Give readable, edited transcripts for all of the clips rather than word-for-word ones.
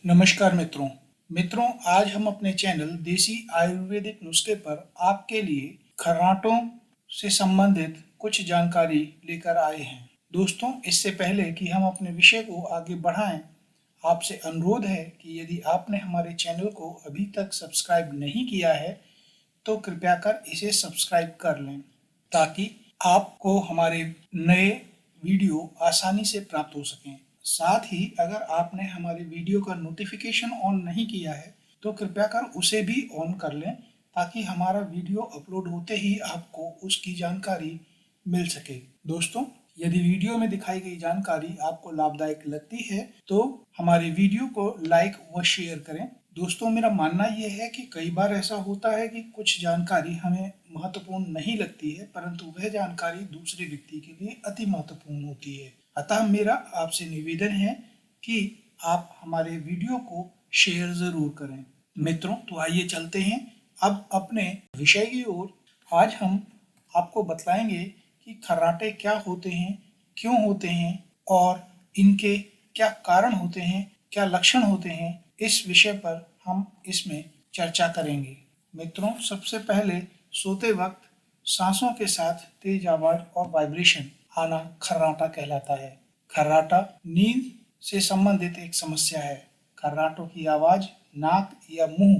नमस्कार मित्रों, आज हम अपने चैनल देसी आयुर्वेदिक नुस्खे पर आपके लिए खर्राटों से संबंधित कुछ जानकारी लेकर आए हैं। दोस्तों, इससे पहले कि हम अपने विषय को आगे बढ़ाएं, आपसे अनुरोध है कि यदि आपने हमारे चैनल को अभी तक सब्सक्राइब नहीं किया है तो कृपया कर इसे सब्सक्राइब कर लें ताकि आपको हमारे नए वीडियो आसानी से प्राप्त हो सकें। साथ ही अगर आपने हमारे वीडियो का नोटिफिकेशन ऑन नहीं किया है तो कृपया कर उसे भी ऑन कर लें ताकि हमारा वीडियो अपलोड होते ही आपको उसकी जानकारी मिल सके। दोस्तों, यदि वीडियो में दिखाई गई जानकारी आपको लाभदायक लगती है तो हमारे वीडियो को लाइक व शेयर करें। दोस्तों, मेरा मानना यह है कि कई बार ऐसा होता है कि कुछ जानकारी हमें महत्वपूर्ण नहीं लगती है, परंतु वह जानकारी दूसरे व्यक्ति के लिए अति महत्वपूर्ण होती है। अतः मेरा आपसे निवेदन है कि आप हमारे वीडियो को शेयर जरूर करें। मित्रों, तो आइए चलते हैं अब अपने विषय की ओर। आज हम आपको बतलाएंगे कि खर्राटे क्या होते हैं, क्यों होते हैं और इनके क्या कारण होते हैं, क्या लक्षण होते हैं। इस विषय पर हम इसमें चर्चा करेंगे। मित्रों, सबसे पहले सोते वक्त सांसों के साथ तेज आवाज और वाइब्रेशन आना खर्राटा कहलाता है। खर्राटा नींद से संबंधित एक समस्या है। खर्राटों की आवाज नाक या मुंह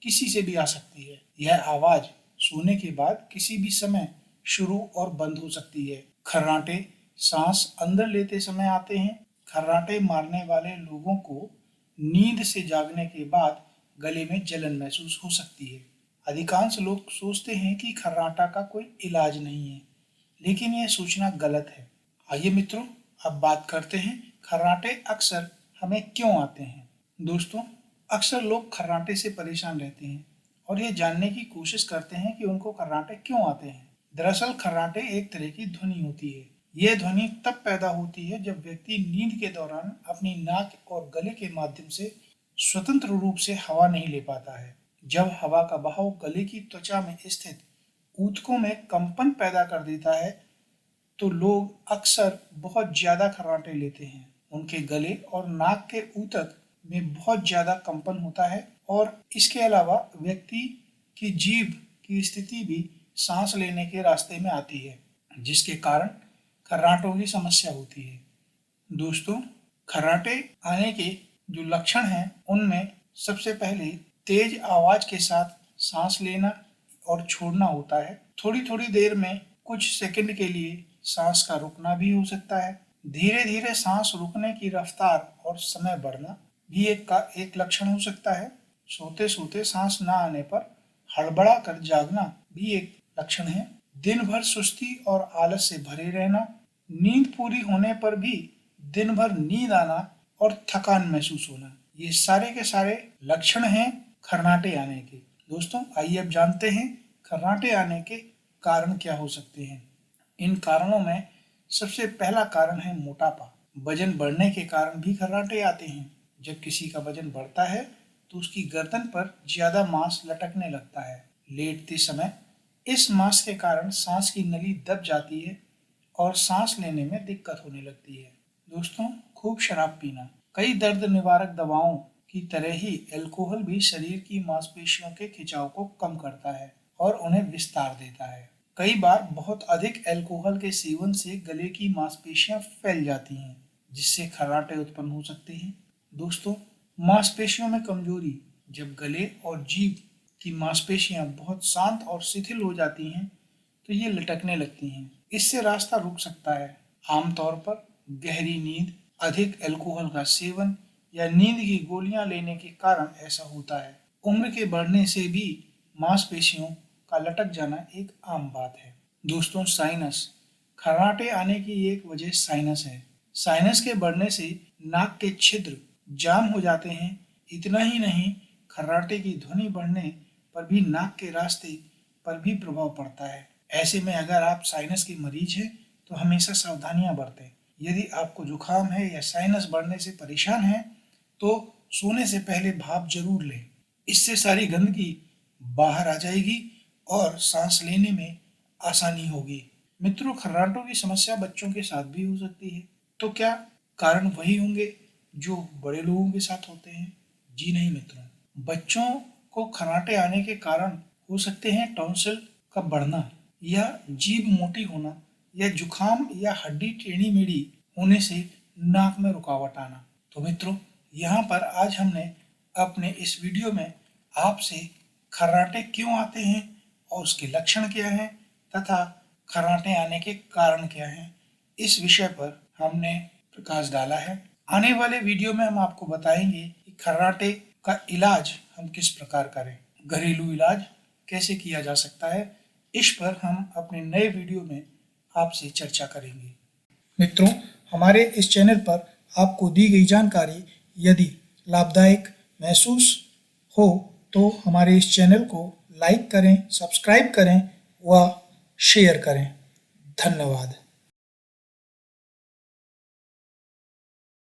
किसी से भी आ सकती है। यह आवाज सोने के बाद किसी भी समय शुरू और बंद हो सकती है। खर्राटे सांस अंदर लेते समय आते हैं। खर्राटे मारने वाले लोगों को नींद से जागने के बाद गले में जलन महसूस हो सकती है। अधिकांश लोग सोचते हैं कि खर्राटा का कोई इलाज नहीं है, लेकिन यह सोचना गलत है। आइए मित्रों, अब बात करते हैं खर्राटे अक्सर हमें क्यों आते हैं। दोस्तों, अक्सर लोग खर्राटे से परेशान रहते हैं और ये जानने की कोशिश करते हैं कि उनको खर्राटे क्यों आते हैं। दरअसल खर्राटे एक तरह की ध्वनि होती है। यह ध्वनि तब पैदा होती है जब व्यक्ति नींद के दौरान अपनी नाक और गले के माध्यम से स्वतंत्र रूप से हवा नहीं ले पाता है। जब हवा का बहाव गले की त्वचा में स्थित ऊतकों में कंपन पैदा कर देता है तो लोग अक्सर बहुत ज्यादा खर्राटे लेते हैं। उनके गले और नाक के ऊतक में बहुत ज्यादा कंपन होता है और इसके अलावा व्यक्ति की जीभ की स्थिति भी सांस लेने के रास्ते में आती है, जिसके कारण खर्राटों की समस्या होती है। दोस्तों, खर्राटे आने के जो लक्षण हैं उनमें सबसे पहले तेज आवाज के साथ सांस लेना और छोड़ना होता है। थोड़ी थोड़ी देर में कुछ सेकंड के लिए सांस का रुकना भी हो सकता है। धीरे धीरे सांस रुकने की रफ्तार और समय बढ़ना भी एक लक्षण हो सकता है। सोते सोते सांस न आने पर हड़बड़ा कर जागना भी एक लक्षण है। दिन भर सुस्ती और आलस से भरे रहना, नींद पूरी होने पर भी दिन भर नींद आना और थकान महसूस होना, ये सारे के सारे लक्षण हैं खर्राटे आने के। दोस्तों, आइए अब जानते हैं खर्राटे आने के कारण क्या हो सकते हैं। इन कारणों में सबसे पहला कारण है मोटापा। वजन बढ़ने के कारण भी खर्राटे आते हैं। जब किसी का वजन बढ़ता है तो उसकी गर्दन पर ज्यादा मांस लटकने लगता है। लेटते समय इस मांस के कारण सांस की नली दब जाती है और सांस लेने में दिक्कत होने लगती है। दोस्तों, खूब शराब पीना। कई दर्द निवारक दवाओं की तरह ही अल्कोहल भी शरीर की मांसपेशियों के खिंचाव को कम करता है और उन्हें विस्तार देता है। कई बार बहुत अधिक अल्कोहल के सेवन से गले की मांसपेशियां फैल जाती हैं, जिससे खर्राटे उत्पन्न हो सकते हैं। दोस्तों, मांसपेशियों में कमजोरी। जब गले और जीभ की मांसपेशियां बहुत शांत और शिथिल हो जाती हैं तो ये लटकने लगती हैं। इससे रास्ता रुक सकता है। आमतौर पर गहरी नींद, अधिक अल्कोहल का सेवन या नींद की गोलियां लेने के कारण ऐसा होता है। उम्र के बढ़ने से भी मांसपेशियों का लटक जाना एक आम बात है। दोस्तों, साइनस, खर्राटे आने की एक वजह साइनस है। साइनस के बढ़ने से नाक के छिद्र जाम हो जाते हैं। इतना ही नहीं, खर्राटे की ध्वनि बढ़ने पर भी नाक के रास्ते पर भी प्रभाव पड़ता है। ऐसे में अगर आप साइनस के मरीज हैं तो हमेशा सावधानियां बरतें। यदि आपको जुकाम है या साइनस बढ़ने से परेशान है तो सोने से पहले भाप जरूर लें। इससे सारी गंदगी बाहर आ जाएगी और सांस लेने में आसानी होगी। मित्रों, खर्राटों की समस्या बच्चों के साथ भी हो सकती है। तो क्या कारण वही होंगे जो बड़े लोगों के साथ होते हैं? जी नहीं मित्रों, बच्चों को खर्राटे आने के कारण हो सकते हैं टॉन्सिल का बढ़ना या जीभ मोटी होना या जुखाम या हड्डी टेढ़ी मेढ़ी होने से नाक में रुकावट आना। तो मित्रों, यहाँ पर आज हमने अपने इस वीडियो में आपसे खर्राटे क्यों आते हैं और उसके लक्षण क्या हैं तथा खर्राटे आने के कारण क्या हैं, इस विषय पर हमने प्रकाश डाला है। आने वाले वीडियो में हम आपको बताएंगे कि खर्राटे का इलाज हम किस प्रकार करें, घरेलू इलाज कैसे किया जा सकता है। इस पर हम अपने नए वीडियो में आपसे चर्चा करेंगे। मित्रों, हमारे इस चैनल पर आपको दी गई जानकारी यदि लाभदायक महसूस हो तो हमारे इस चैनल को लाइक करें, सब्सक्राइब करें व शेयर करें। धन्यवाद।